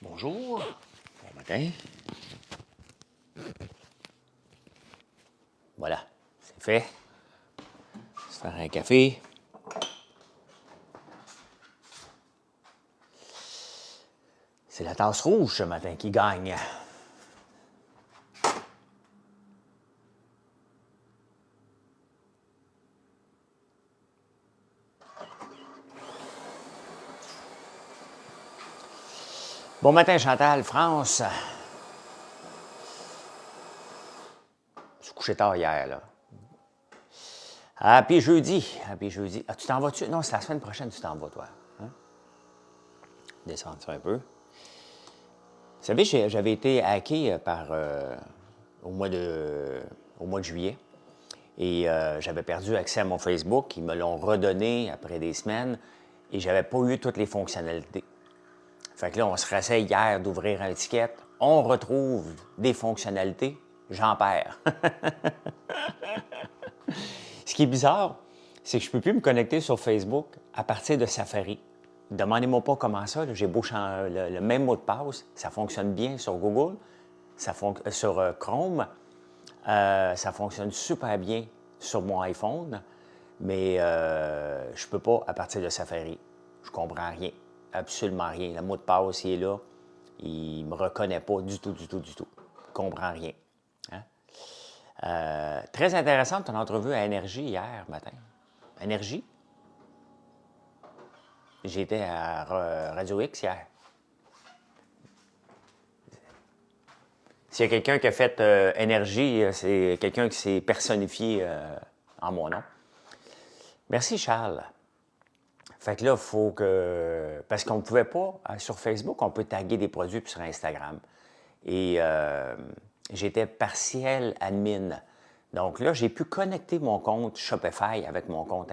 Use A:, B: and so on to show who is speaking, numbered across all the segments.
A: Bonjour, bon matin. Voilà, c'est fait. Se faire un café. C'est la tasse rouge ce matin qui gagne. Bon matin Chantal, France. Je suis couché tard hier, là. Happy jeudi, happy jeudi. Ah, tu t'en vas-tu? Non, c'est la semaine prochaine que tu t'en vas, toi. Hein? Descendre ça un peu. Vous savez, j'avais été hacké au mois de juillet. Et j'avais perdu accès à mon Facebook. Ils me l'ont redonné après des semaines. Et j'avais pas eu toutes les fonctionnalités. Fait que là, on se réessaye hier d'ouvrir un ticket. On retrouve des fonctionnalités. J'en perds. Ce qui est bizarre, c'est que je ne peux plus me connecter sur Facebook à partir de Safari. Demandez-moi pas comment ça. J'ai beau changer le même mot de passe. Ça fonctionne bien sur Google, sur Chrome. Ça fonctionne super bien sur mon iPhone. Mais je ne peux pas à partir de Safari. Je comprends rien. Absolument rien. Le mot de passe, il est là. Il ne me reconnaît pas du tout, du tout, du tout. Je ne comprends rien. Hein? Très intéressante ton entrevue à Énergie hier matin. Énergie? J'étais à Radio X hier. S'il y a quelqu'un qui a fait Énergie, c'est quelqu'un qui s'est personnifié en mon nom. Merci Charles. Fait que là, il faut que... Parce qu'on ne pouvait pas, sur Facebook, on peut taguer des produits puis sur Instagram. Et j'étais partiel admin. Donc là, j'ai pu connecter mon compte Shopify avec mon compte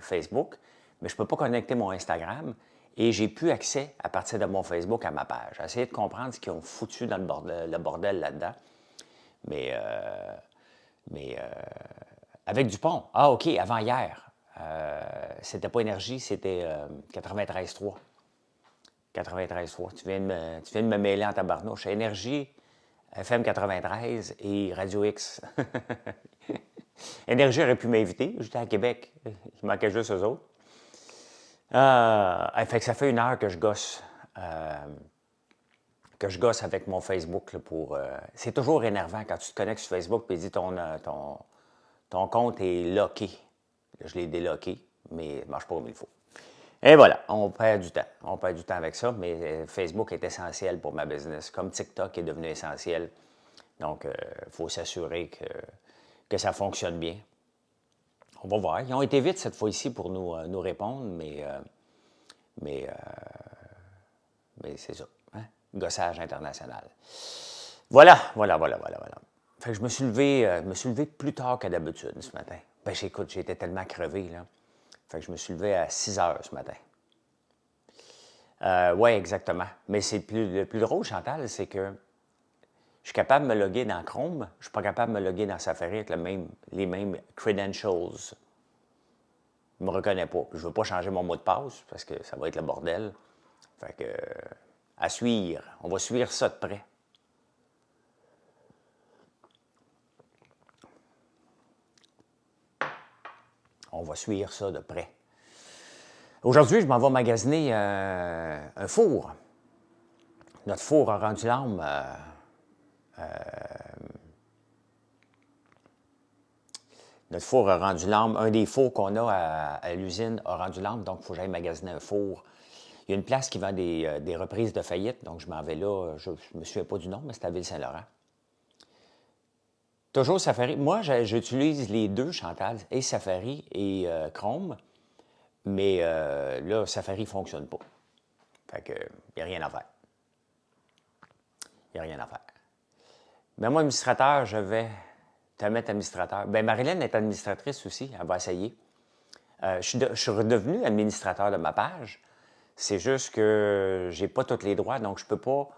A: Facebook, mais je ne peux pas connecter mon Instagram. Et j'ai pu accès à partir de mon Facebook à ma page. J'ai essayé de comprendre ce qu'ils ont foutu dans le bordel là-dedans. Mais avec Dupont. Ah, OK, avant hier. C'était pas Énergie, c'était 93.3. 93.3. Tu viens de me mêler en tabarnouche. Énergie, FM 93 et Radio X. Énergie aurait pu m'inviter. J'étais à Québec. Il manquait juste eux autres. Fait que ça fait 1 heure que je gosse. Avec mon Facebook là, pour. C'est toujours énervant quand tu te connectes sur Facebook et dis ton compte est locké. Là, je l'ai délocké, mais il ne marche pas comme il faut. Et voilà, on perd du temps. On perd du temps avec ça, mais Facebook est essentiel pour ma business, comme TikTok est devenu essentiel. Donc, il faut s'assurer que ça fonctionne bien. On va voir. Ils ont été vite cette fois-ci pour nous répondre, mais c'est ça. Hein? Gossage international. Voilà. Fait que je me suis levé plus tard que d'habitude ce matin. Ben, j'écoute, j'étais tellement crevé, là. Fait que je me suis levé à 6 heures ce matin. Oui, exactement. Mais le plus drôle, Chantal, c'est que je suis capable de me loguer dans Chrome, je ne suis pas capable de me loguer dans Safari avec les mêmes credentials. Il ne me reconnaît pas. Je ne veux pas changer mon mot de passe parce que ça va être le bordel. Fait que, à suivre. On va suivre ça de près. On va suivre ça de près. Aujourd'hui, je m'en vais magasiner un four. Notre four a rendu l'âme. Notre four a rendu l'âme. Un des fours qu'on a à l'usine a rendu l'âme, donc il faut que j'aille magasiner un four. Il y a une place qui vend des reprises de faillite, donc je m'en vais là. Je ne me souviens pas du nom, mais c'est à Ville-Saint-Laurent. Toujours Safari. Moi, j'utilise les deux, Chantal, et Safari et Chrome, mais là, Safari ne fonctionne pas. Fait que, il n'y a rien à faire. Il n'y a rien à faire. Ben moi, administrateur, je vais te mettre administrateur. Ben Marilyn est administratrice aussi, elle va essayer. Je suis redevenu administrateur de ma page. C'est juste que j'ai pas tous les droits, donc je peux pas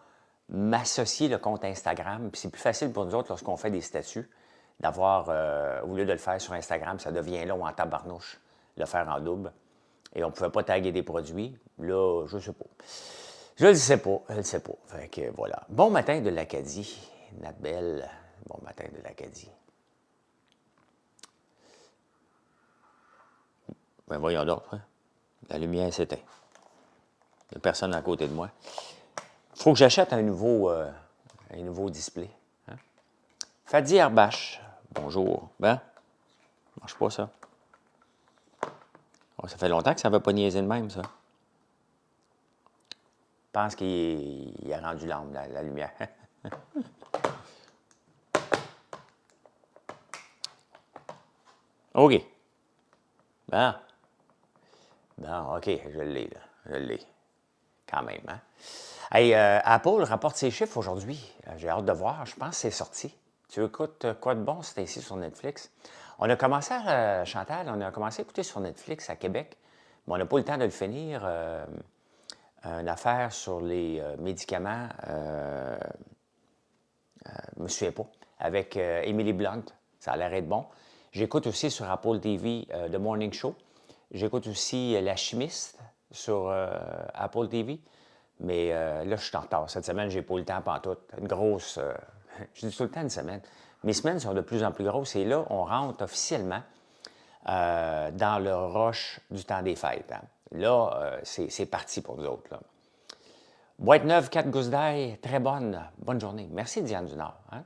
A: m'associer le compte Instagram. Puis c'est plus facile pour nous autres lorsqu'on fait des statuts d'avoir, au lieu de le faire sur Instagram, ça devient long en tabarnouche, le faire en double. Et on ne pouvait pas taguer des produits. Là, je ne sais pas. Je ne le sais pas, je ne le sais pas. Fait que voilà. Bon matin de l'Acadie, Nat Belle. Bon matin de l'Acadie. Ben voyons donc, hein. La lumière s'éteint. Il n'y a personne à côté de moi. Il faut que j'achète un nouveau display. Hein? Fadi Herbache. Bonjour. Ben, ça marche pas ça. Oh, ça fait longtemps que ça ne va pas niaiser de même, ça. Je pense qu'il a rendu l'âme, la lumière. OK. Bon. Bon, OK, je l'ai, là. Je l'ai. Quand même, hein? Hey, Apple rapporte ses chiffres aujourd'hui. J'ai hâte de voir. Je pense que c'est sorti. Tu écoutes quoi de bon? C'était ici sur Netflix. On a commencé, Chantal, on a commencé à écouter sur Netflix à Québec, mais on n'a pas eu le temps de le finir. Une affaire sur les médicaments, je me souviens pas, avec Emily Blunt. Ça a l'air d'être bon. J'écoute aussi sur Apple TV The Morning Show. J'écoute aussi La Chimiste sur Apple TV. Mais là, je suis en retard. Cette semaine, j'ai pas eu le temps pantoute. Une grosse... je dis tout le temps une semaine. Mes semaines sont de plus en plus grosses. Et là, on rentre officiellement dans le rush du temps des fêtes. Hein. Là, c'est parti pour nous autres. Là. Boîte neuve, 4 gousses d'ail, très bonne. Bonne journée. Merci, Diane du Nord. Hein?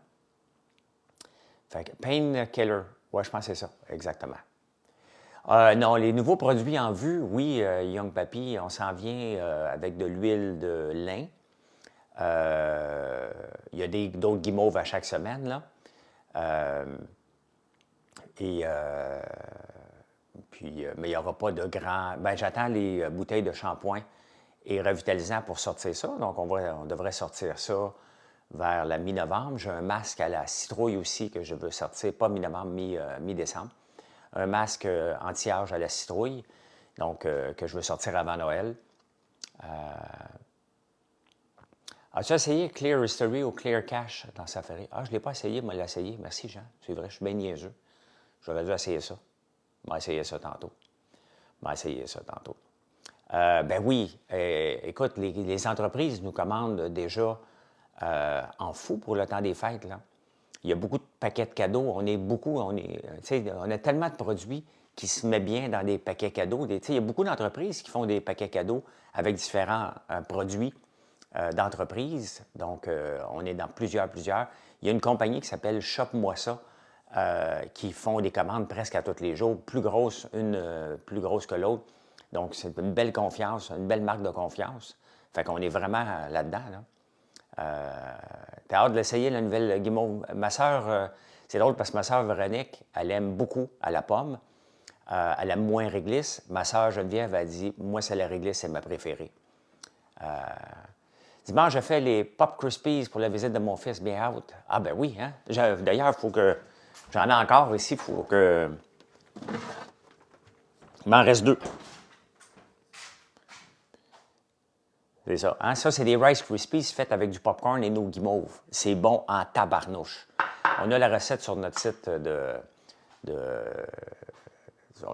A: Fait que Painkiller. Ouais, je pense que c'est ça, exactement. Non, les nouveaux produits en vue, oui, Young Papi, on s'en vient avec de l'huile de lin. Il y a d'autres guimauves à chaque semaine, là. Mais il n'y aura pas de grand... Ben, j'attends les bouteilles de shampoing et revitalisant pour sortir ça. Donc, on devrait sortir ça vers la mi-novembre. J'ai un masque à la citrouille aussi que je veux sortir, pas mi-novembre, mi-décembre. Un masque anti-âge à la citrouille, donc que je veux sortir avant Noël. As-tu essayé Clear History ou Clear Cache dans Safari? Ah, je ne l'ai pas essayé, mais l'essayer. Merci, Jean. C'est vrai, je suis bien niaiseux. J'aurais dû essayer ça. Je vais essayer ça tantôt. Ben oui, écoute, les entreprises nous commandent déjà en fou pour le temps des fêtes, là. Il y a beaucoup de paquets de cadeaux. On a tellement de produits qui se mettent bien dans des paquets cadeaux. Il y a beaucoup d'entreprises qui font des paquets cadeaux avec différents produits d'entreprise. Donc, on est dans plusieurs. Il y a une compagnie qui s'appelle Shop-moi ça, qui font des commandes presque à tous les jours, une plus grosse que l'autre. Donc, c'est une belle confiance, une belle marque de confiance. Fait qu'on est vraiment là-dedans, là. T'as hâte de l'essayer, la nouvelle guimauve. Ma soeur, c'est drôle parce que ma soeur Véronique, elle aime beaucoup à la pomme. Elle aime moins réglisse. Ma soeur Geneviève a dit, moi, c'est la réglisse, c'est ma préférée. Dimanche, je fais les Pop Crispies pour la visite de mon fils, bien out. Ah ben oui, hein? D'ailleurs, il faut que... J'en ai encore ici, il faut que... Il m'en reste 2. C'est ça. Hein? Ça, c'est des Rice Krispies faits avec du popcorn et nos guimauves. C'est bon en tabarnouche. On a la recette sur notre site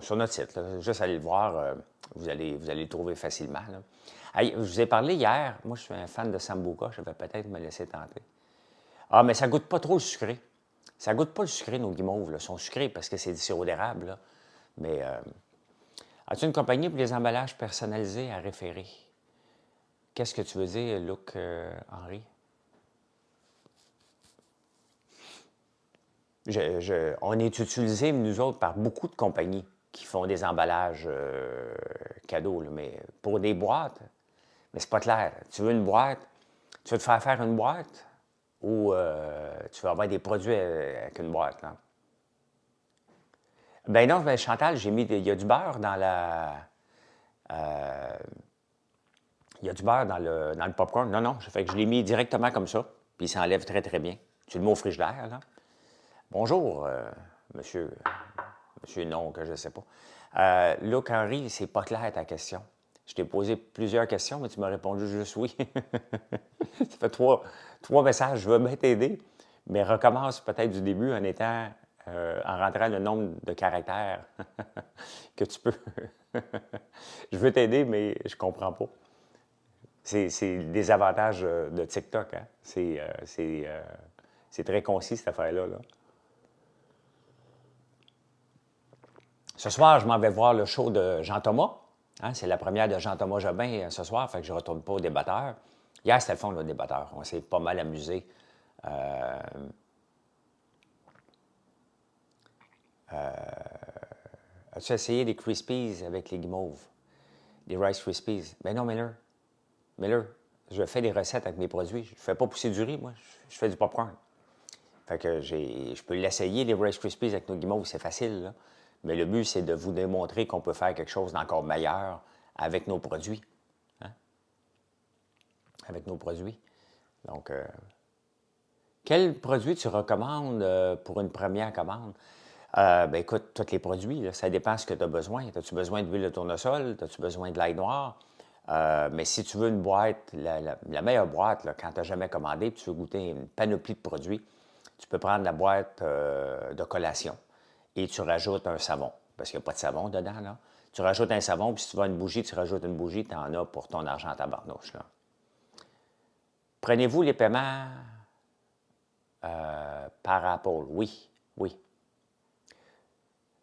A: sur notre site. Là. Juste aller le voir, vous allez le trouver facilement. Là. Hey, je vous ai parlé hier. Moi, je suis un fan de Sambuca. Je vais peut-être me laisser tenter. Ah, mais ça goûte pas trop le sucré. Ça goûte pas le sucré, nos guimauves. Là. Ils sont sucrés parce que c'est du sirop d'érable. Là. Mais as-tu une compagnie pour les emballages personnalisés à référer? Qu'est-ce que tu veux dire, Luc Henry? On est utilisé, nous autres, par beaucoup de compagnies qui font des emballages cadeaux, là, mais pour des boîtes, mais c'est pas clair. Tu veux une boîte, tu veux te faire une boîte ou tu veux avoir des produits avec une boîte, là? Ben non, ben Chantal, il y a du beurre dans il y a du beurre dans le popcorn. Non, fait que je l'ai mis directement comme ça, puis il s'enlève très, très bien. Tu le mets au frigidaire, là. Bonjour, monsieur non, que je ne sais pas. Luc Henry, c'est pas clair ta question. Je t'ai posé plusieurs questions, mais tu m'as répondu juste oui. Ça fait trois messages. Je veux bien t'aider, mais recommence peut-être du début en rentrant le nombre de caractères que tu peux. Je veux t'aider, mais je comprends pas. C'est des avantages de TikTok. Hein? C'est très concis, cette affaire-là. Là. Ce soir, je m'en vais voir le show de Jean-Thomas. Hein? C'est la première de Jean-Thomas Jobin ce soir, fait que je ne retourne pas au débatteur. Hier, c'était le fond, le débatteur. On s'est pas mal amusé. As-tu essayé des Crispies avec les guimauves? Des Rice Krispies? Ben non, Miller. Miller, je fais des recettes avec mes produits. Je ne fais pas pousser du riz, moi. Je fais du popcorn. Fait que je peux l'essayer, les Rice Krispies avec nos guimauves, c'est facile, là. Mais le but, c'est de vous démontrer qu'on peut faire quelque chose d'encore meilleur avec nos produits. Hein? Avec nos produits. Donc, quel produit tu recommandes pour une première commande? Ben écoute, tous les produits, là, ça dépend de ce que tu as besoin. As-tu besoin d'huile de tournesol? As-tu besoin de l'ail noir? Mais si tu veux une boîte, la meilleure boîte, là, quand tu n'as jamais commandé, puis tu veux goûter une panoplie de produits, tu peux prendre la boîte de collation et tu rajoutes un savon, parce qu'il n'y a pas de savon dedans. Là. Tu rajoutes un savon, puis si tu veux une bougie, tu rajoutes une bougie, tu en as pour ton argent à tabarnouche. Là. Prenez-vous les paiements par Apple? Oui, oui.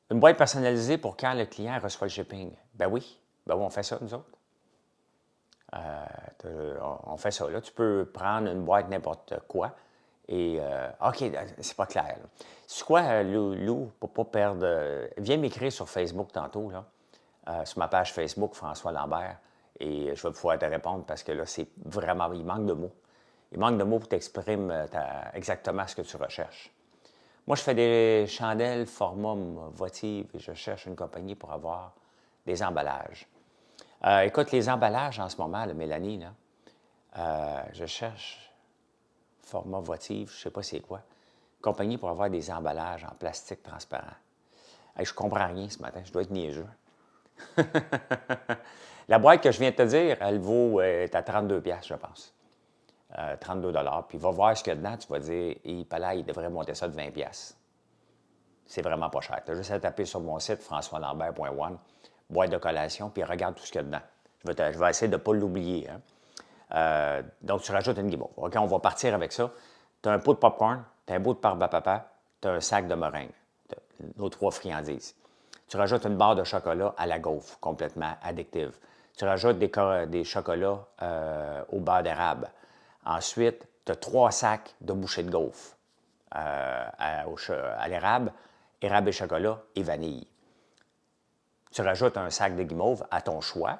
A: Une boîte personnalisée pour quand le client reçoit le shipping? Ben oui, on fait ça, nous autres. On fait ça. Là, tu peux prendre une boîte n'importe quoi. Et, OK, c'est pas clair. C'est quoi, Lou, pour ne pas perdre... viens m'écrire sur Facebook tantôt, là, sur ma page Facebook, François Lambert, et je vais pouvoir te répondre parce que là, c'est vraiment... Il manque de mots. Il manque de mots pour t'exprimer exactement ce que tu recherches. Moi, je fais des chandelles format votive et je cherche une compagnie pour avoir des emballages. Écoute, les emballages en ce moment, là, Mélanie, là, je cherche format votive, je ne sais pas c'est quoi. Compagnie pour avoir des emballages en plastique transparent. Hey, je ne comprends rien ce matin, je dois être niaiseux. La boîte que je viens de te dire, elle vaut est à 32$, je pense. 32$. Puis va voir ce qu'il y a dedans, tu vas dire, il devrait monter ça de 20$. C'est vraiment pas cher. Tu as juste à taper sur mon site, françoislambert.one, boîte de collation, puis regarde tout ce qu'il y a dedans. Je vais essayer de ne pas l'oublier. Hein. Donc, tu rajoutes une guimauve. OK, on va partir avec ça. Tu as un pot de popcorn, tu as un bout de barbe à papa, tu as un sac de meringue, nos 3 friandises. Tu rajoutes une barre de chocolat à la gaufre, complètement addictive. Tu rajoutes des chocolats au beurre d'érable. Ensuite, tu as 3 sacs de bouchées de gaufre à l'érable, érable et chocolat et vanille. Tu rajoutes un sac de guimauve à ton choix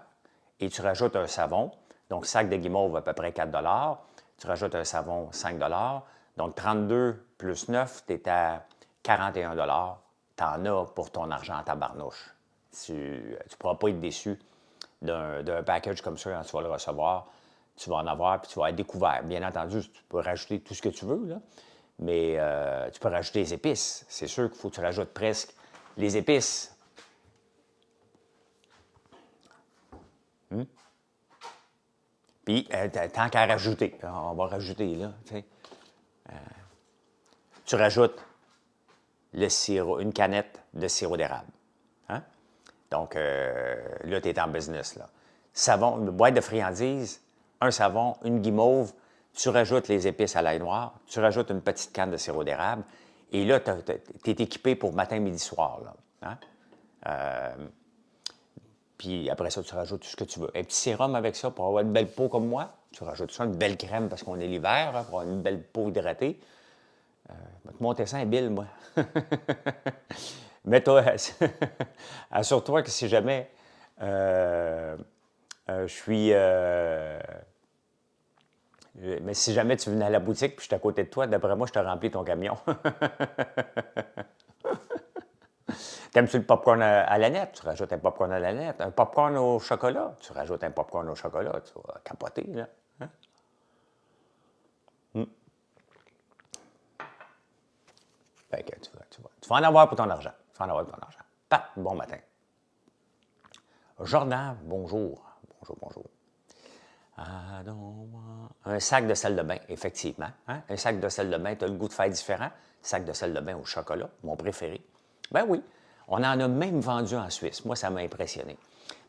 A: et tu rajoutes un savon. Donc, sac de guimauve à peu près 4$. Tu rajoutes un savon 5$. Donc, 32 plus 9, tu es à 41$. Tu en as pour ton argent à tabarnouche. Tu ne pourras pas être déçu d'un package comme ça quand tu vas le recevoir. Tu vas en avoir puis tu vas être découvert. Bien entendu, tu peux rajouter tout ce que tu veux, là, mais tu peux rajouter les épices. C'est sûr qu'il faut que tu rajoutes presque les épices. Puis, tant qu'à rajouter, on va rajouter, là, tu sais. Tu rajoutes le sirop, une canette de sirop d'érable. Hein? Donc, là, tu es en business, là. Savon, une boîte de friandises, un savon, une guimauve, tu rajoutes les épices à l'ail noir, tu rajoutes une petite canne de sirop d'érable, et là, tu es équipé pour matin, midi, soir, là. Hein? Puis après ça, tu rajoutes tout ce que tu veux. Un petit sérum avec ça pour avoir une belle peau comme moi. Tu rajoutes ça, une belle crème parce qu'on est l'hiver, hein, pour avoir une belle peau hydratée. Je vais te monter ça un bill, moi. Mais toi, assure-toi que si jamais je suis... mais si jamais tu venais à la boutique puis je suis à côté de toi, d'après moi, je te remplis ton camion. T'aimes-tu le popcorn à la nette? Tu rajoutes un popcorn à la nette. Un popcorn au chocolat? Tu rajoutes un popcorn au chocolat. Tu vas capoter, là. Hein? Fait que tu vas en avoir pour ton argent. Tu vas en avoir pour ton argent. Pat, bon matin. Jordan, bonjour. Bonjour. Un sac de sel de bain, effectivement. Hein? Un sac de sel de bain, tu as le goût de faire différent. Sac de sel de bain au chocolat, mon préféré. Ben oui. On en a même vendu en Suisse. Moi, ça m'a impressionné.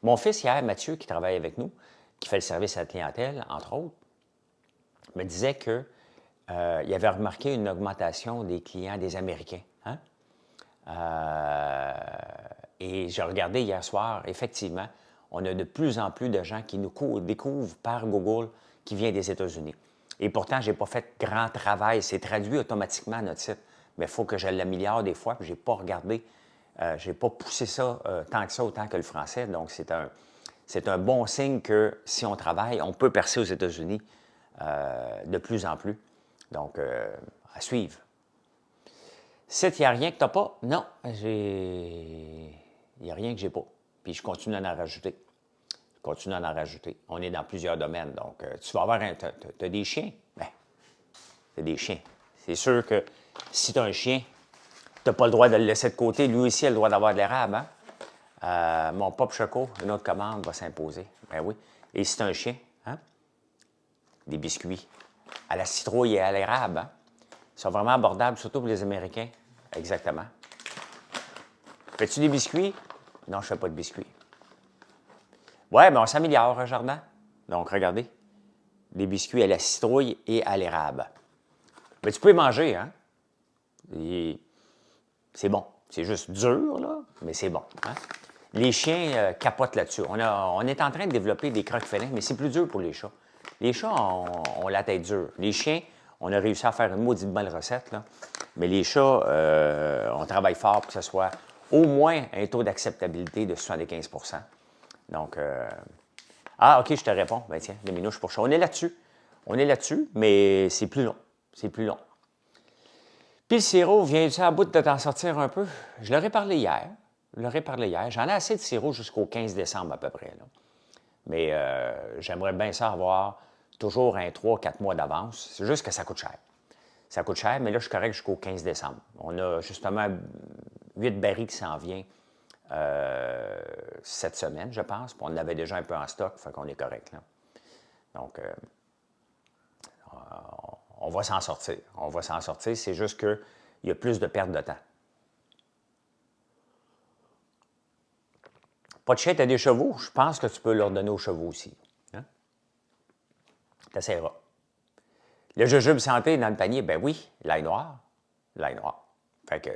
A: Mon fils, hier, Mathieu, qui travaille avec nous, qui fait le service à la clientèle, entre autres, me disait qu'il avait remarqué une augmentation des clients des Américains. Hein? Et j'ai regardé hier soir, effectivement, on a de plus en plus de gens qui nous découvrent par Google qui vient des États-Unis. Et pourtant, je n'ai pas fait grand travail. C'est traduit automatiquement à notre site. Mais il faut que je l'améliore des fois, puis je n'ai pas regardé, je n'ai pas poussé ça tant que ça, autant que le français. Donc, c'est un bon signe que si on travaille, on peut percer aux États-Unis de plus en plus. Donc, à suivre. Si il n'y a rien que tu n'as pas, non, il n'y a rien que j'ai pas. Puis je continue d'en rajouter. Je continue d'en rajouter. On est dans plusieurs domaines. Donc, tu vas avoir t'as des chiens? Bien, tu as des chiens. C'est sûr que si tu as un chien, tu n'as pas le droit de le laisser de côté. Lui aussi a le droit d'avoir de l'érable. Hein? Mon Pop Choco, une autre commande va s'imposer. Ben oui. Et si tu as un chien, hein? Des biscuits à la citrouille et à l'érable. Hein? Ils sont vraiment abordables, surtout pour les Américains. Exactement. Fais-tu des biscuits? Non, je ne fais pas de biscuits. Ouais, mais on s'améliore, un jardin. Donc, regardez. Des biscuits à la citrouille et à l'érable. Mais tu peux les manger, hein? C'est bon. C'est juste dur, là, mais c'est bon. Hein? Les chiens capotent là-dessus. On est en train de développer des croque-félins, mais c'est plus dur pour les chats. Les chats ont la tête dure. Les chiens, on a réussi à faire une maudite belle recette, là. Mais les chats, on travaille fort pour que ce soit au moins un taux d'acceptabilité de 75 %. Donc, ah, OK, je te réponds. Ben tiens, les minouches pour chat. On est là-dessus. On est là-dessus, mais c'est plus long. C'est plus long. Puis le sirop, viens-tu à bout de t'en sortir un peu? Je leur ai parlé hier. J'en ai assez de sirop jusqu'au 15 décembre à peu près, là. Mais j'aimerais bien ça avoir toujours un 3-4 mois d'avance. C'est juste que ça coûte cher. Ça coûte cher, mais là, je suis correct jusqu'au 15 décembre. On a justement 8 barils qui s'en vient cette semaine, je pense. Puis on en avait déjà un peu en stock, fait qu'on est correct, là. Donc, on va s'en sortir. On va s'en sortir. C'est juste qu'il y a plus de perte de temps. Pas de chien, tu as des chevaux? Je pense que tu peux leur donner aux chevaux aussi. Hein? Tu essaieras. Le jujube santé dans le panier, ben oui, l'ail noir. L'ail noir. Fait que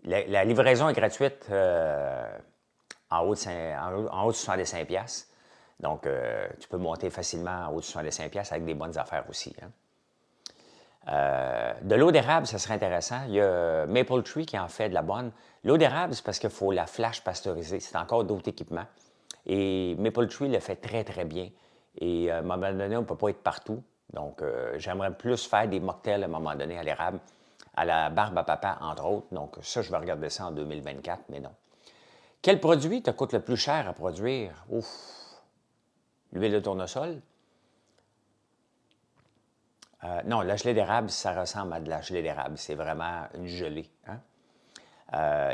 A: la livraison est gratuite en haut de 65$. Donc, tu peux monter facilement en haut de 65$ avec des bonnes affaires aussi. Hein? De l'eau d'érable, ça serait intéressant. Il y a Maple Tree qui en fait de la bonne. L'eau d'érable, c'est parce qu'il faut la flash pasteuriser. C'est encore d'autres équipements. Et Maple Tree le fait très, très bien. Et à un moment donné, on ne peut pas être partout. Donc, j'aimerais plus faire des mocktails à un moment donné à l'érable, à la barbe à papa, entre autres. Donc, ça, je vais regarder ça en 2024, mais non. Quel produit te coûte le plus cher à produire? Ouf! L'huile de tournesol? Non, la gelée d'érable, ça ressemble à de la gelée d'érable. C'est vraiment une gelée. Hein?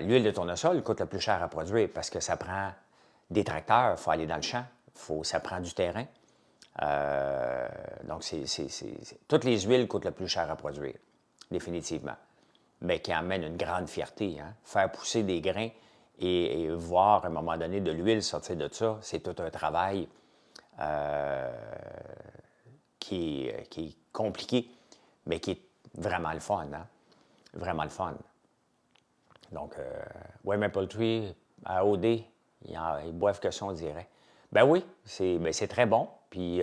A: L'huile de tournesol coûte le plus cher à produire parce que ça prend des tracteurs, il faut aller dans le champ, ça prend du terrain. Donc, toutes les huiles coûtent le plus cher à produire, définitivement. Mais qui amène une grande fierté. Hein? Faire pousser des grains et voir à un moment donné de l'huile sortir de ça, c'est tout un travail qui est compliqué, mais qui est vraiment le fun. Hein? Vraiment le fun. Donc, ouais, Maple Tree, à OD, ils boivent que ça, on dirait. Ben oui, c'est très bon. Puis,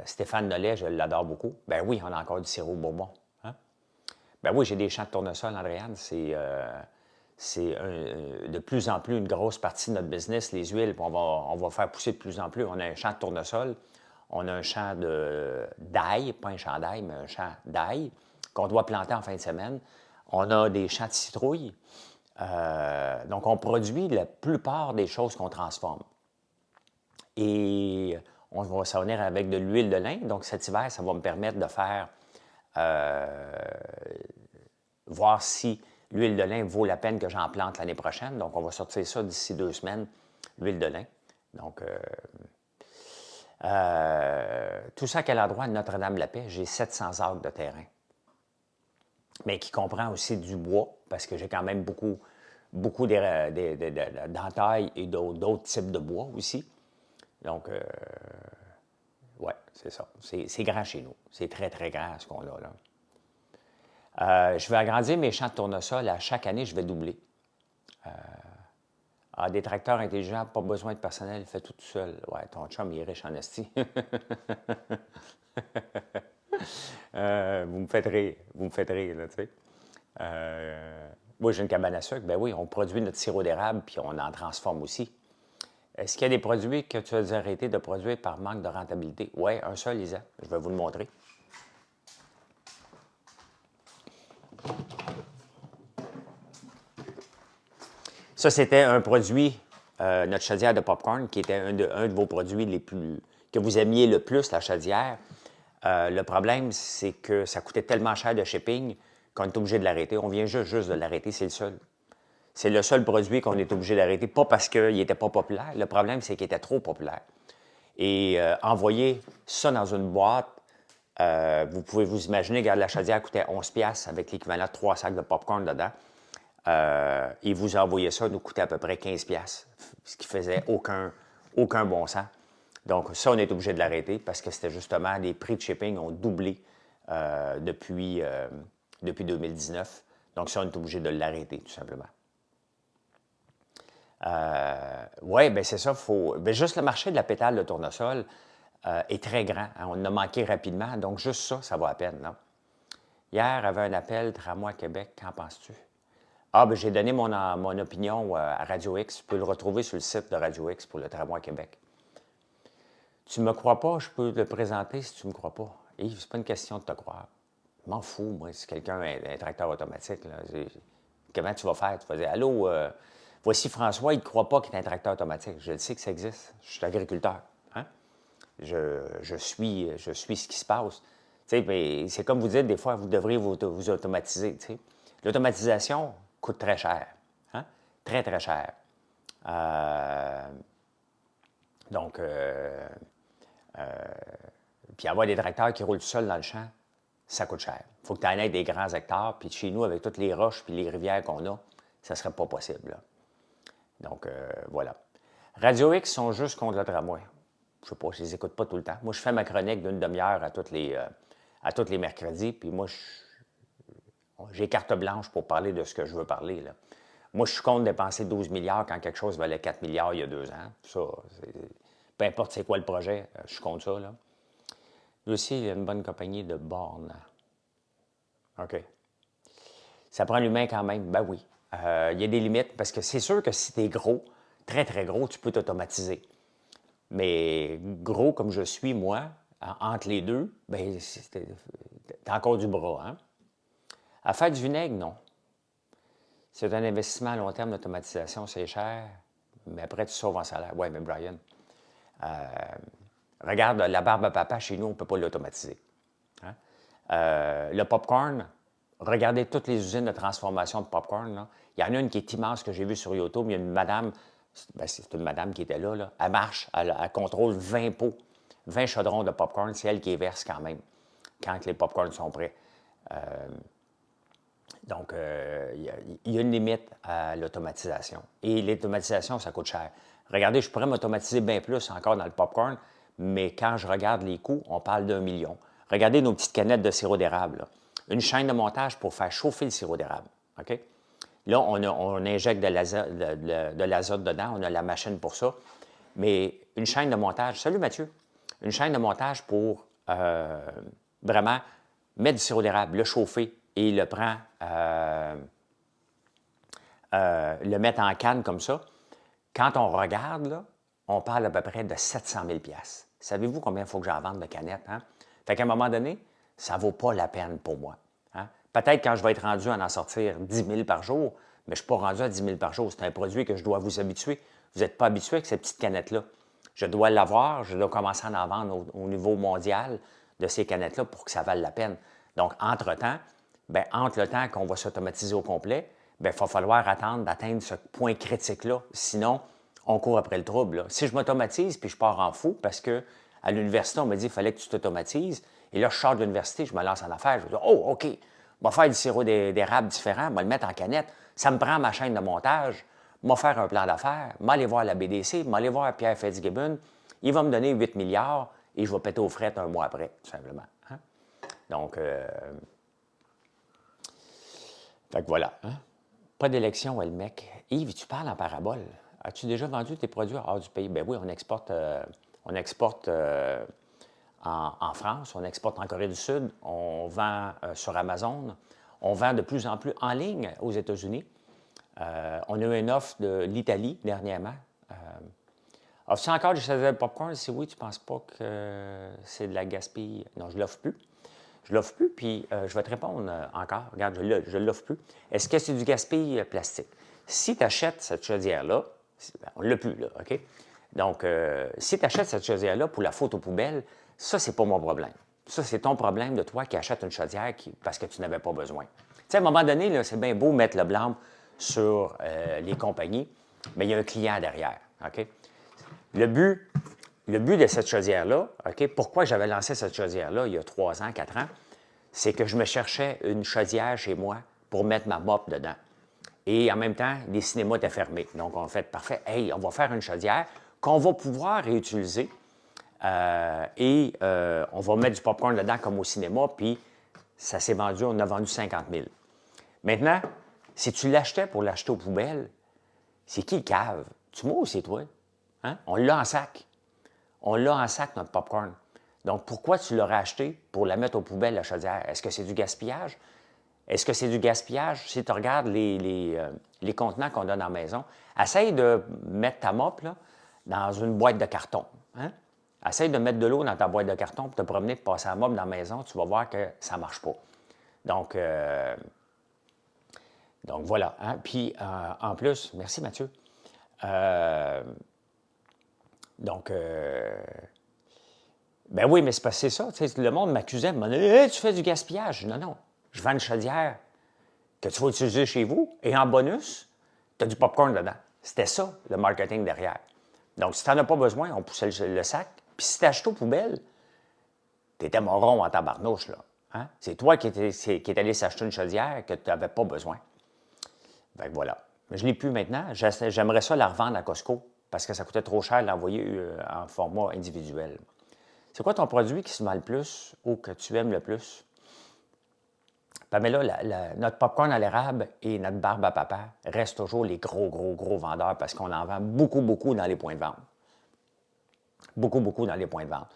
A: Stéphane Nollet, je l'adore beaucoup. Ben oui, on a encore du sirop Bourbon. Hein? Ben oui, j'ai des champs de tournesol, Andréane. C'est de plus en plus une grosse partie de notre business, les huiles. Puis on va faire pousser de plus en plus. On a un champ de tournesol. On a un champ d'ail, pas un champ d'ail, mais un champ d'ail qu'on doit planter en fin de semaine. On a des champs de citrouilles. Donc, on produit la plupart des choses qu'on transforme. Et on va s'en venir avec de l'huile de lin. Donc, cet hiver, ça va me permettre de faire voir si l'huile de lin vaut la peine que j'en plante l'année prochaine. Donc, on va sortir ça d'ici 2 semaines, l'huile de lin. Donc, tout ça à quel endroit? Notre-Dame-la-Paix, j'ai 700 acres de terrain. Mais qui comprend aussi du bois, parce que j'ai quand même beaucoup d'entailles et d'autres types de bois aussi. Donc, ouais, c'est ça. C'est grand chez nous. C'est très, très grand ce qu'on a là. Je vais agrandir mes champs de tournesol. À chaque année, je vais doubler. Des tracteurs intelligents, pas besoin de personnel, fait tout seul. Ouais, ton chum, il est riche en esti. Vous me faites rire. Vous me faites rire, là, tu sais. Moi, j'ai une cabane à sucre. Ben oui, on produit notre sirop d'érable, puis on en transforme aussi. Est-ce qu'il y a des produits que tu as dû arrêter de produire par manque de rentabilité? Oui, un seul, Lisa. Je vais vous le montrer. Ça, c'était un produit, notre chaudière de popcorn, qui était un de vos produits les plus que vous aimiez le plus, la chaudière. Le problème, c'est que ça coûtait tellement cher de shipping qu'on est obligé de l'arrêter. On vient juste de l'arrêter, c'est le seul. C'est le seul produit qu'on est obligé d'arrêter, pas parce qu'il n'était pas populaire. Le problème, c'est qu'il était trop populaire. Et envoyer ça dans une boîte, vous pouvez vous imaginer, regarde, la chaudière coûtait 11$ avec l'équivalent de 3 sacs de popcorn dedans. Et vous envoyez ça, nous coûtait à peu près 15$, ce qui faisait aucun bon sens. Donc, ça, on est obligé de l'arrêter parce que c'était justement, les prix de shipping ont doublé depuis 2019. Donc, ça, on est obligé de l'arrêter, tout simplement. Oui, bien, c'est ça. Juste le marché de la pétale de tournesol est très grand. Hein, on en a manqué rapidement. Donc, juste ça, ça vaut la peine, non? Hier, avait un appel Tramway Québec. Qu'en penses-tu? Ah, bien, j'ai donné mon opinion à Radio X. Tu peux le retrouver sur le site de Radio X pour le Tramway Québec. Tu ne me crois pas, je peux te le présenter si tu ne me crois pas. Yves, c'est pas une question de te croire. Je m'en fous, moi, si quelqu'un est un tracteur automatique. Là, comment tu vas faire? Tu vas dire, allô, voici François, il ne croit pas qu'il est un tracteur automatique. Je le sais que ça existe. Je suis agriculteur. Hein? Je suis ce qui se passe. C'est comme vous dites, des fois, vous devriez vous automatiser. T'sais. L'automatisation coûte très cher. Hein? Très, très cher. Donc, puis avoir des tracteurs qui roulent tout seuls dans le champ, ça coûte cher. Il faut que tu en aies des grands hectares, puis chez nous, avec toutes les roches puis les rivières qu'on a, ça ne serait pas possible. Là. Donc, voilà. Radio X sont juste contre le tramway. Je ne sais pas, je ne les écoute pas tout le temps. Moi, je fais ma chronique d'une demi-heure à tous les mercredis, puis moi, j'ai carte blanche pour parler de ce que je veux parler. Là. Moi, je suis contre dépenser 12 milliards quand quelque chose valait 4 milliards il y a 2 ans. Ça, peu importe c'est quoi le projet, je suis contre ça. Là. Lui aussi, il y a une bonne compagnie de bornes. OK. Ça prend l'humain quand même? Ben oui. Il y a des limites parce que c'est sûr que si tu es gros, très, très gros, tu peux t'automatiser. Mais gros comme je suis, moi, entre les deux, ben t'as encore du bras. Hein? À faire du vinaigre, non. C'est un investissement à long terme, l'automatisation, c'est cher, mais après, tu sauves en salaire. Oui, mais Brian, regarde, la barbe à papa, chez nous, on ne peut pas l'automatiser. Hein? Le popcorn, regardez toutes les usines de transformation de popcorn. Là. Il y en a une qui est immense que j'ai vue sur YouTube. Il y a une madame, c'est une madame qui était là. Là. Elle marche, elle contrôle 20 pots, 20 chaudrons de popcorn. C'est elle qui les verse quand même, quand les popcorns sont prêts. Donc, il y a une limite à l'automatisation. Et l'automatisation, ça coûte cher. Regardez, je pourrais m'automatiser bien plus encore dans le popcorn, mais quand je regarde les coûts, on parle d'1 million. Regardez nos petites canettes de sirop d'érable. Là. Une chaîne de montage pour faire chauffer le sirop d'érable. OK? Là, on injecte de l'azote dedans, on a la machine pour ça. Mais une chaîne de montage, salut Mathieu, une chaîne de montage pour vraiment mettre du sirop d'érable, le chauffer et le le mettre en canne comme ça. Quand on regarde, là, on parle à peu près de 700 000 $. Savez-vous combien il faut que j'en vende de canettes? Hein? Fait qu'à un moment donné, ça ne vaut pas la peine pour moi. Hein? Peut-être quand je vais être rendu à en sortir 10 000 par jour, mais je ne suis pas rendu à 10 000 par jour. C'est un produit que je dois vous habituer. Vous n'êtes pas habitué avec cette petite canette-là. Je dois l'avoir, je dois commencer à en vendre au niveau mondial de ces canettes-là pour que ça vaille la peine. Donc, entre-temps, entre le temps qu'on va s'automatiser au complet, il va falloir attendre d'atteindre ce point critique-là. Sinon, on court après le trouble. Là. Si je m'automatise puis je pars en fou parce que à l'université, on m'a dit qu'il fallait que tu t'automatises, et là, je sors de l'université, je me lance en affaires, je me dis, oh, OK, on va faire du sirop d'érable différent, on va le mettre en canette, ça me prend ma chaîne de montage, on va faire un plan d'affaires, on va aller voir la BDC, on va aller voir Pierre Fitzgibbon, il va me donner 8 milliards et je vais péter aux frettes un mois après, tout simplement. Hein? Donc, fait que voilà. Hein? Pas d'élection, Elmec. Yves, tu parles en parabole. As-tu déjà vendu tes produits hors du pays? Ben oui, on exporte en France, on exporte en Corée du Sud, on vend sur Amazon, on vend de plus en plus en ligne aux États-Unis. On a eu une offre de l'Italie dernièrement. Offres-tu encore du chazelle popcorn? Si oui, tu ne penses pas que c'est de la gaspille? Non, je ne l'offre plus. Je ne l'offre plus, puis je vais te répondre encore. Regarde, je ne l'offre plus. Est-ce que c'est du gaspille plastique? Si tu achètes cette chaudière-là, on ne l'a plus, là, OK? Donc, si tu achètes cette chaudière-là pour la faute aux poubelles, ça, c'est pas mon problème. Ça, c'est ton problème de toi qui achètes une chaudière parce que tu n'avais pas besoin. Tu sais, à un moment donné, là, c'est bien beau mettre le blâme sur les compagnies, mais il y a un client derrière, OK? Le but de cette chaudière-là, OK, pourquoi j'avais lancé cette chaudière-là il y a 3 ans, 4 ans, c'est que je me cherchais une chaudière chez moi pour mettre ma mop dedans. Et en même temps, les cinémas étaient fermés. Donc, on a fait, parfait, hey, on va faire une chaudière qu'on va pouvoir réutiliser et on va mettre du popcorn dedans comme au cinéma, puis ça s'est vendu, on a vendu 50 000. Maintenant, si tu l'achetais pour l'acheter aux poubelles, c'est qui le cave? Tu moi ou c'est toi? Hein? On l'a en sac. On l'a en sac, notre popcorn. Donc, pourquoi tu l'aurais acheté pour la mettre aux poubelles, la chaudière? Est-ce que c'est du gaspillage? Est-ce que c'est du gaspillage? Si tu regardes les contenants qu'on donne à la maison, essaye de mettre ta mop là, dans une boîte de carton. Hein? Essaye de mettre de l'eau dans ta boîte de carton pour te promener, pour passer la mop dans la maison, tu vas voir que ça ne marche pas. Donc voilà. Hein? Puis, en plus, merci Mathieu. Ben oui, mais c'est parce que c'est ça. Le monde m'accusait, me disait hey, tu fais du gaspillage. Non, non. Je vends une chaudière que tu vas utiliser chez vous et en bonus, tu as du popcorn dedans. C'était ça, le marketing derrière. Donc, si tu n'en as pas besoin, on poussait le sac. Puis si tu acheté aux poubelles, tu étais moron en tabarnouche, là. Hein? C'est toi qui est allé s'acheter une chaudière que tu n'avais pas besoin. Ben voilà. Mais je ne l'ai plus maintenant. J'aimerais ça la revendre à Costco parce que ça coûtait trop cher de l'envoyer en format individuel. C'est quoi ton produit qui se vend le plus ou que tu aimes le plus? Pamela, notre popcorn à l'érable et notre barbe à papa restent toujours les gros vendeurs parce qu'on en vend beaucoup dans les points de vente. Beaucoup dans les points de vente.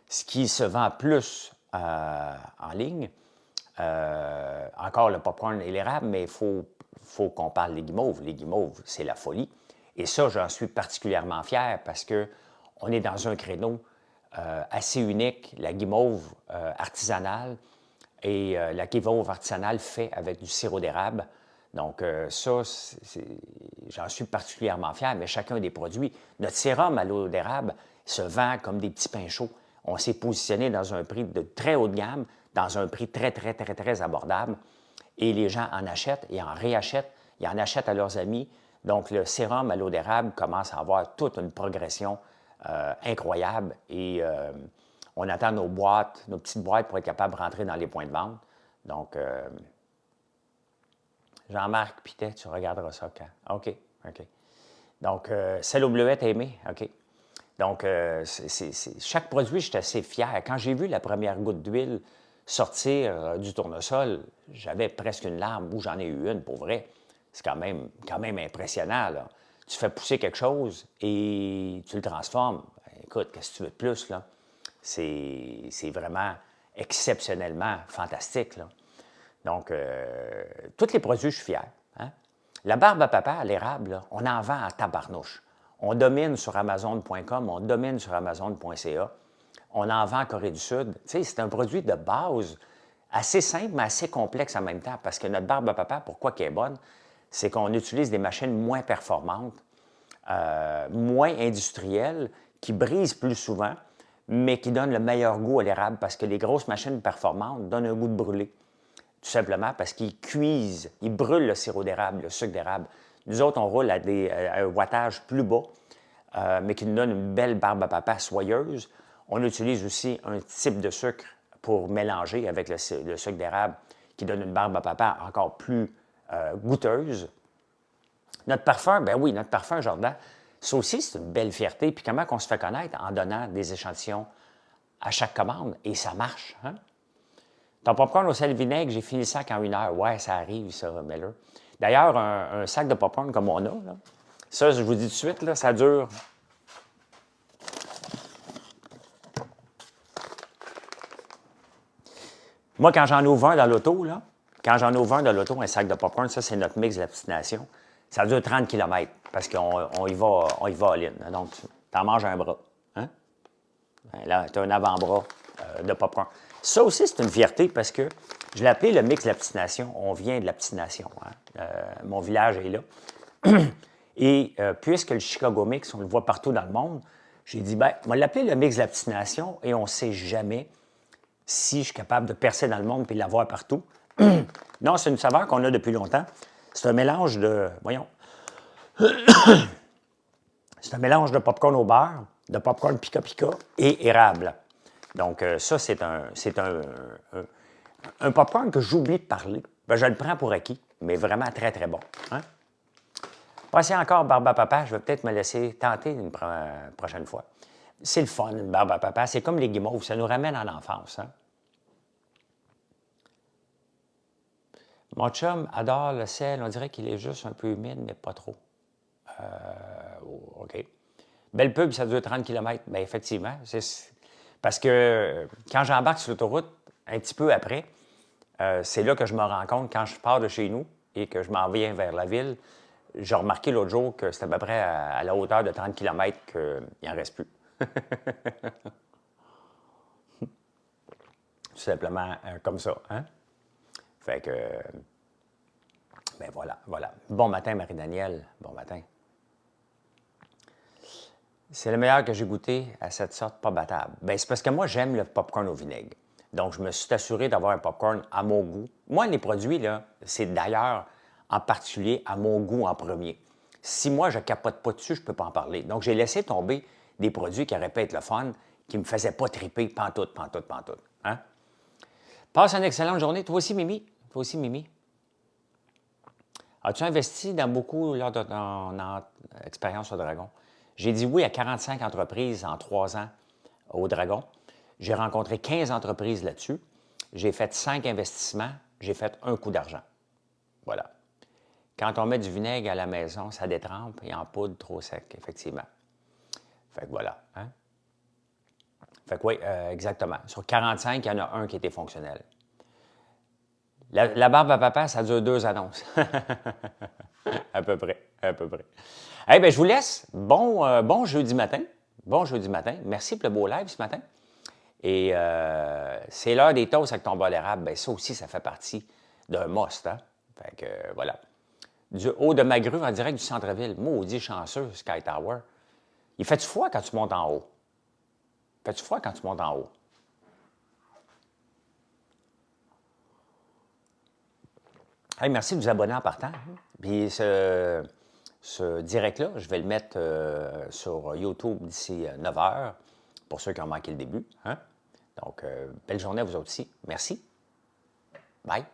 A: Ce qui se vend plus en ligne, encore le popcorn et l'érable, mais il faut qu'on parle des guimauves. Les guimauves, c'est la folie. Et ça, j'en suis particulièrement fier parce qu'on est dans un créneau assez unique, la guimauve artisanale et la guimauve artisanale fait avec du sirop d'érable. Donc ça, j'en suis particulièrement fier, mais chacun des produits. Notre sérum à l'eau d'érable se vend comme des petits pains chauds. On s'est positionné dans un prix de très haut de gamme, dans un prix très abordable. Et les gens en achètent et en réachètent. Ils en achètent à leurs amis. Donc, le sérum à l'eau d'érable commence à avoir toute une progression incroyable. Et on attend nos petites boîtes pour être capable de rentrer dans les points de vente. Donc, Jean-Marc Pitet, tu regarderas ça quand? OK. Donc, celle au bleuet, t'as aimé? OK. Donc, chaque produit, je suis assez fier. Quand j'ai vu la première goutte d'huile sortir du tournesol, j'avais presque une larme, ou j'en ai eu une, pour vrai. C'est quand même impressionnant, là. Tu fais pousser quelque chose et tu le transformes. Écoute, qu'est-ce que tu veux de plus, là? C'est vraiment exceptionnellement fantastique, là. Donc, tous les produits, je suis fier. Hein? La barbe à papa à l'érable, là, on en vend en tabarnouche. On domine sur Amazon.com, on domine sur Amazon.ca. On en vend en Corée du Sud. Tu sais, c'est un produit de base assez simple, mais assez complexe en même temps. Parce que notre barbe à papa, pourquoi qu'elle est bonne? C'est qu'on utilise des machines moins performantes, moins industrielles, qui brisent plus souvent, mais qui donnent le meilleur goût à l'érable parce que les grosses machines performantes donnent un goût de brûlé. Tout simplement parce qu'ils cuisent, ils brûlent le sirop d'érable, le sucre d'érable. Nous autres, on roule à un wattage plus bas, mais qui nous donne une belle barbe à papa soyeuse. On utilise aussi un type de sucre pour mélanger avec le sucre d'érable qui donne une barbe à papa encore plus goûteuse. Notre parfum, ben oui, notre parfum Jordan, Ça aussi, c'est une belle fierté. Puis comment on se fait connaître? En donnant des échantillons à chaque commande. Et ça marche. Hein? Ton popcorn au sel et vinaigre, j'ai fini le sac en 1 heure. Ouais, ça arrive, ça, Miller. D'ailleurs, un sac de popcorn comme on a, là, ça, je vous dis tout de suite, là, ça dure. Moi, quand j'en ouvre un dans l'auto, là, quand j'en ouvre un dans l'auto, un sac de popcorn, ça, c'est notre mix d'abstination. Ça dure 30 km parce qu'on y va all in. Donc, tu en manges un bras. Hein? Là, tu as un avant-bras de popcorn. Ça aussi, c'est une fierté parce que je l'ai appelé le mix d'abstination. On vient de l'abstination. Hein? Mon village est là. Et puisque le Chicago Mix, on le voit partout dans le monde, j'ai dit, ben, on va l'appeler le mix d'abstination et on ne sait jamais si je suis capable de percer dans le monde et de l'avoir partout. Non, c'est une saveur qu'on a depuis longtemps. C'est un mélange de, voyons, c'est un mélange de popcorn au beurre, de popcorn pica-pica et érable. Donc, ça, c'est un popcorn que j'oublie de parler. Ben, je le prends pour acquis, mais vraiment très, très bon. Hein? Passez encore barbe à papa, je vais peut-être me laisser tenter une prochaine fois. C'est le fun, une barbe à papa. C'est comme les guimauves, ça nous ramène à l'enfance. Hein? Mon chum adore le sel. On dirait qu'il est juste un peu humide, mais pas trop. OK. Belle pub, ça dure 30 km. Bien, effectivement. Parce que quand j'embarque sur l'autoroute, un petit peu après, c'est là que je me rends compte, quand je pars de chez nous et que je m'en viens vers la ville, j'ai remarqué l'autre jour que c'était à peu près à la hauteur de 30 km qu'il n'en reste plus. Tout simplement comme ça. Hein? Fait que, ben voilà, voilà. Bon matin, Marie-Danielle. Bon matin. C'est le meilleur que j'ai goûté à cette sorte pas battable. Bien, c'est parce que moi, j'aime le popcorn au vinaigre. Donc, je me suis assuré d'avoir un popcorn à mon goût. Moi, les produits, là, c'est d'ailleurs en particulier à mon goût en premier. Si moi, je ne capote pas dessus, je ne peux pas en parler. Donc, j'ai laissé tomber des produits qui auraient pu être le fun, qui ne me faisaient pas triper pantoute, pantoute, pantoute. Hein? Passe une excellente journée. Toi aussi, Mimi. Toi aussi, Mimi. As-tu investi dans beaucoup lors de ton expérience au Dragon? J'ai dit oui à 45 entreprises en 3 ans au Dragon. J'ai rencontré 15 entreprises là-dessus. J'ai fait 5 investissements. J'ai fait un coup d'argent. Voilà. Quand on met du vinaigre à la maison, ça détrempe et en poudre trop sec, effectivement. Fait que voilà. Hein? Fait que oui, exactement. Sur 45, il y en a un qui était fonctionnel. La barbe à papa, ça dure 2 annonces. À peu près, à peu près. Eh bien, je vous laisse. Bon jeudi matin. Bon jeudi matin. Merci pour le beau live ce matin. Et c'est l'heure des toasts avec ton bol d'érable. Bien, ça aussi, ça fait partie d'un must. Hein? Fait que voilà. Du haut de ma grue en direct du centre-ville. Maudit chanceux, Sky Tower. Il fait-tu froid quand tu montes en haut? Fait-tu froid quand tu montes en haut? Hey, merci de vous abonner en partant. Puis ce direct-là, je vais le mettre sur YouTube d'ici 9 h pour ceux qui ont manqué le début. Hein? Donc, belle journée à vous aussi. Merci. Bye.